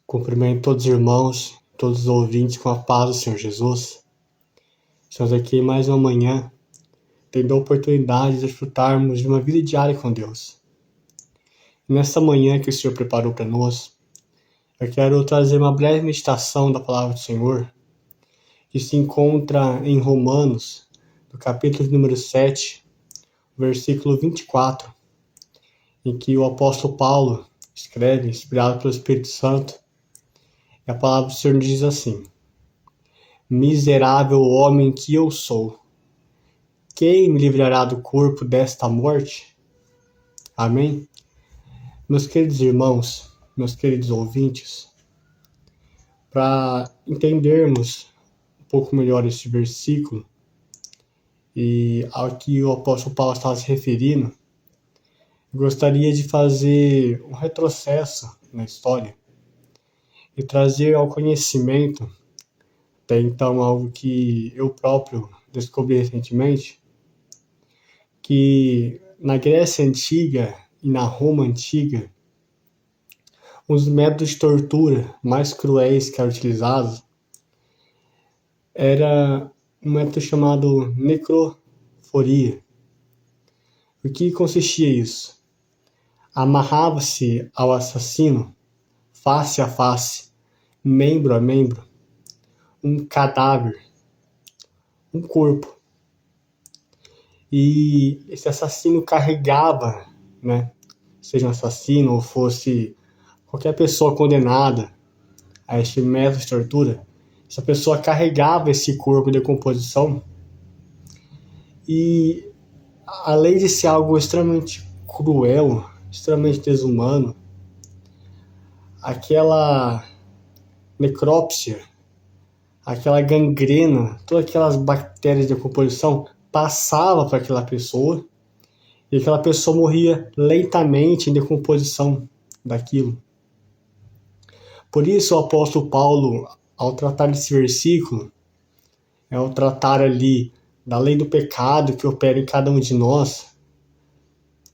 Cumprimento todos os irmãos, todos os ouvintes com a paz do Senhor Jesus. Estamos aqui mais uma manhã, tendo a oportunidade de desfrutarmos de uma vida diária com Deus. E nessa manhã que o Senhor preparou para nós, eu quero trazer uma breve meditação da palavra do Senhor, que se encontra em Romanos, no capítulo número 7, versículo 24, em que o apóstolo Paulo escreve, inspirado pelo Espírito Santo, e a palavra do Senhor diz assim: miserável homem que eu sou, quem me livrará do corpo desta morte? Amém? Meus queridos irmãos, meus queridos ouvintes, para entendermos um pouco melhor este versículo e ao que o apóstolo Paulo estava se referindo, eu gostaria de fazer um retrocesso na história e trazer ao conhecimento, até então algo que eu próprio descobri recentemente, que na Grécia Antiga e na Roma Antiga, os métodos de tortura mais cruéis que eram utilizados era um método chamado necroforia. O que consistia isso? Amarrava-se ao assassino, face a face, membro a membro, um cadáver, um corpo. E esse assassino carregava, seja um assassino ou fosse qualquer pessoa condenada a este método de tortura, essa pessoa carregava esse corpo em decomposição e, além de ser algo extremamente cruel, extremamente desumano, aquela necrópsia, aquela gangrena, todas aquelas bactérias de decomposição passava para aquela pessoa e aquela pessoa morria lentamente em decomposição daquilo. Por isso o apóstolo Paulo, ao tratar desse versículo, ao tratar ali da lei do pecado que opera em cada um de nós,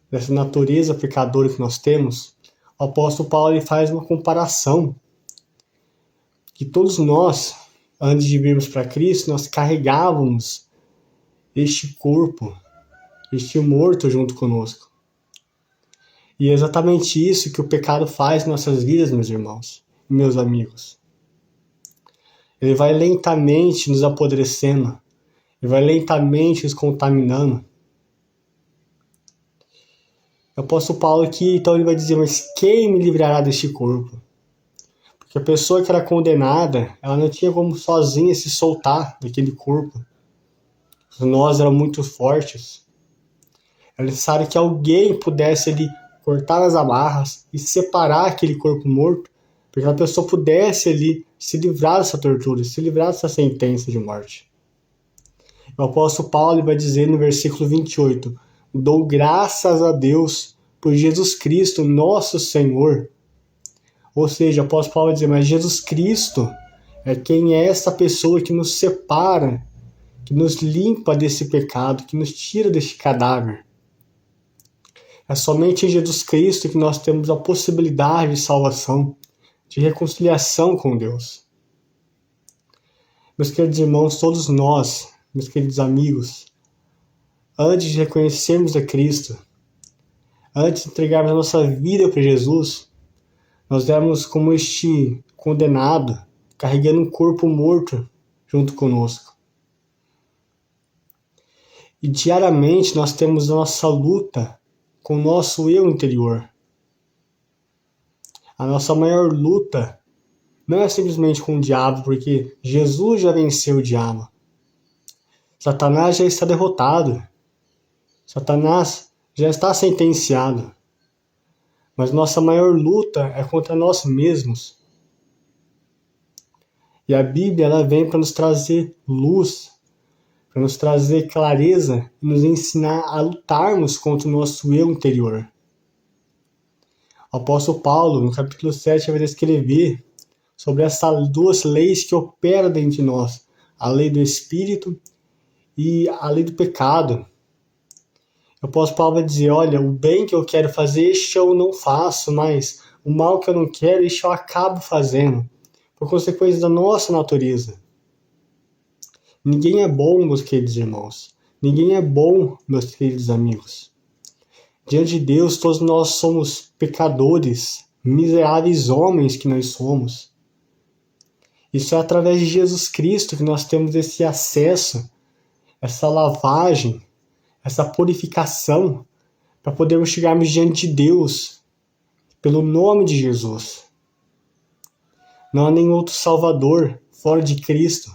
dessa natureza pecadora que nós temos, o apóstolo Paulo ele faz uma comparação que todos nós, antes de virmos para Cristo, nós carregávamos este corpo, este morto junto conosco. E é exatamente isso que o pecado faz em nossas vidas, meus irmãos e meus amigos. Ele vai lentamente nos apodrecendo, ele vai lentamente nos contaminando. O apóstolo Paulo aqui, então, ele vai dizer: mas quem me livrará deste corpo? Porque a pessoa que era condenada, ela não tinha como sozinha se soltar daquele corpo. Os nós eram muito fortes. Era necessário que alguém pudesse ali cortar as amarras e separar aquele corpo morto, para que a pessoa pudesse ali se livrar dessa tortura, se livrar dessa sentença de morte. O apóstolo Paulo vai dizer no versículo 28, dou graças a Deus por Jesus Cristo, nosso Senhor. Ou seja, o apóstolo Paulo vai dizer, mas Jesus Cristo é quem é essa pessoa que nos separa, que nos limpa desse pecado, que nos tira deste cadáver. É somente em Jesus Cristo que nós temos a possibilidade de salvação, de reconciliação com Deus. Meus queridos irmãos, todos nós, meus queridos amigos, antes de reconhecermos a Cristo, antes de entregarmos a nossa vida para Jesus, nós éramos como este condenado, carregando um corpo morto junto conosco. E diariamente nós temos a nossa luta com o nosso eu interior. A nossa maior luta não é simplesmente com o diabo, porque Jesus já venceu o diabo. Satanás já está derrotado. Satanás já está sentenciado. Mas nossa maior luta é contra nós mesmos. E a Bíblia ela vem para nos trazer luz, para nos trazer clareza e nos ensinar a lutarmos contra o nosso eu interior. O apóstolo Paulo, no capítulo 7, vai descrever sobre essas duas leis que operam dentro de nós, a lei do Espírito e a lei do pecado. O apóstolo Paulo vai dizer, olha, o bem que eu quero fazer, este eu não faço, mas o mal que eu não quero, isso eu acabo fazendo, por consequência da nossa natureza. Ninguém é bom, meus queridos irmãos. Ninguém é bom, meus queridos amigos. Diante de Deus, todos nós somos pecadores, miseráveis homens que nós somos. Isso é através de Jesus Cristo que nós temos esse acesso, essa lavagem, essa purificação, para podermos chegarmos diante de Deus, pelo nome de Jesus. Não há nenhum outro Salvador fora de Cristo.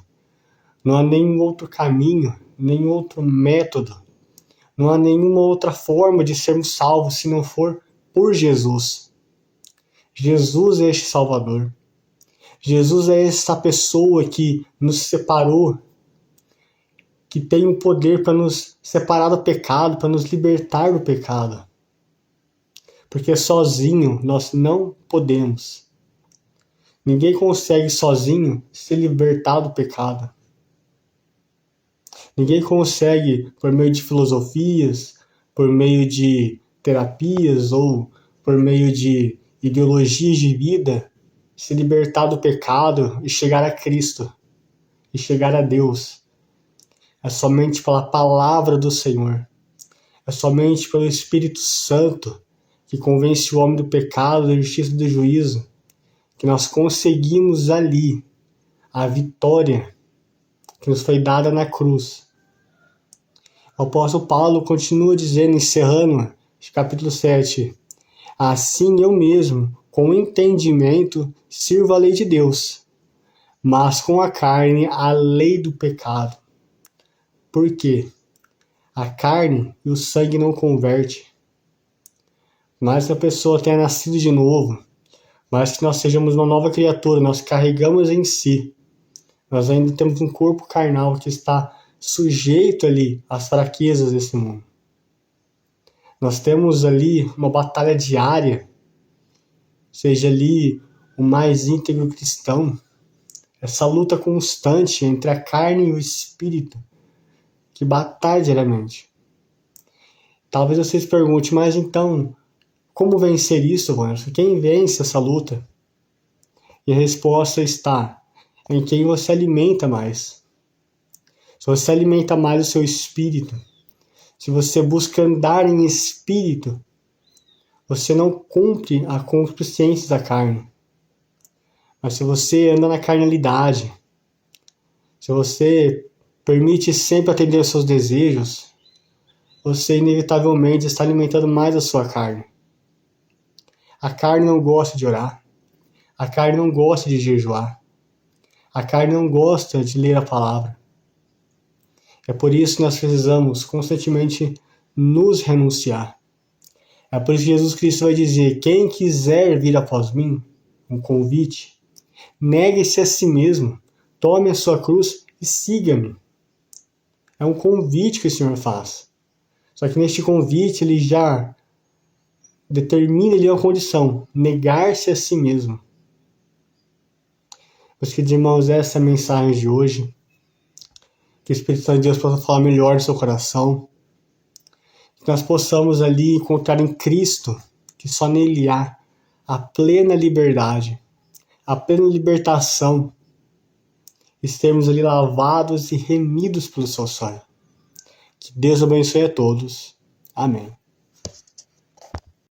Não há nenhum outro caminho, nenhum outro método. Não há nenhuma outra forma de sermos salvos se não for por Jesus. Jesus é este Salvador. Jesus é essa pessoa que nos separou, que tem o poder para nos separar do pecado, para nos libertar do pecado. Porque sozinho nós não podemos. Ninguém consegue sozinho se libertar do pecado. Ninguém consegue, por meio de filosofias, por meio de terapias ou por meio de ideologias de vida, se libertar do pecado e chegar a Cristo, e chegar a Deus. É somente pela palavra do Senhor. É somente pelo Espírito Santo que convence o homem do pecado, da justiça e do juízo, que nós conseguimos ali a vitória que nos foi dada na cruz. O apóstolo Paulo continua dizendo, encerrando capítulo 7, assim eu mesmo, com entendimento, sirvo a lei de Deus, mas com a carne a lei do pecado. Por quê? A carne e o sangue não converte. Mas que a pessoa tenha nascido de novo, mas que nós sejamos uma nova criatura, nós carregamos em si. Nós ainda temos um corpo carnal que está sujeito ali às fraquezas desse mundo. Nós temos ali uma batalha diária, seja ali o mais íntegro cristão, essa luta constante entre a carne e o espírito, que batalha diariamente. Talvez vocês perguntem, mas então, como vencer isso, Wanderson? Quem vence essa luta? E a resposta está em quem você alimenta mais. Se você alimenta mais o seu espírito, se você busca andar em espírito, você não cumpre a concupiscência da carne. Mas se você anda na carnalidade, se você permite sempre atender aos seus desejos, você inevitavelmente está alimentando mais a sua carne. A carne não gosta de orar. A carne não gosta de jejuar. A carne não gosta de ler a palavra. É por isso que nós precisamos constantemente nos renunciar. É por isso que Jesus Cristo vai dizer, quem quiser vir após mim, um convite, negue-se a si mesmo, tome a sua cruz e siga-me. É um convite que o Senhor faz. Só que neste convite ele já determina ali uma condição, negar-se a si mesmo. Meus queridos irmãos, essa é a mensagem de hoje. Que o Espírito Santo de Deus possa falar melhor no seu coração. Que nós possamos ali encontrar em Cristo, que só nele há a plena liberdade, a plena libertação. E sermos ali lavados e remidos pelo seu sangue. Que Deus abençoe a todos. Amém.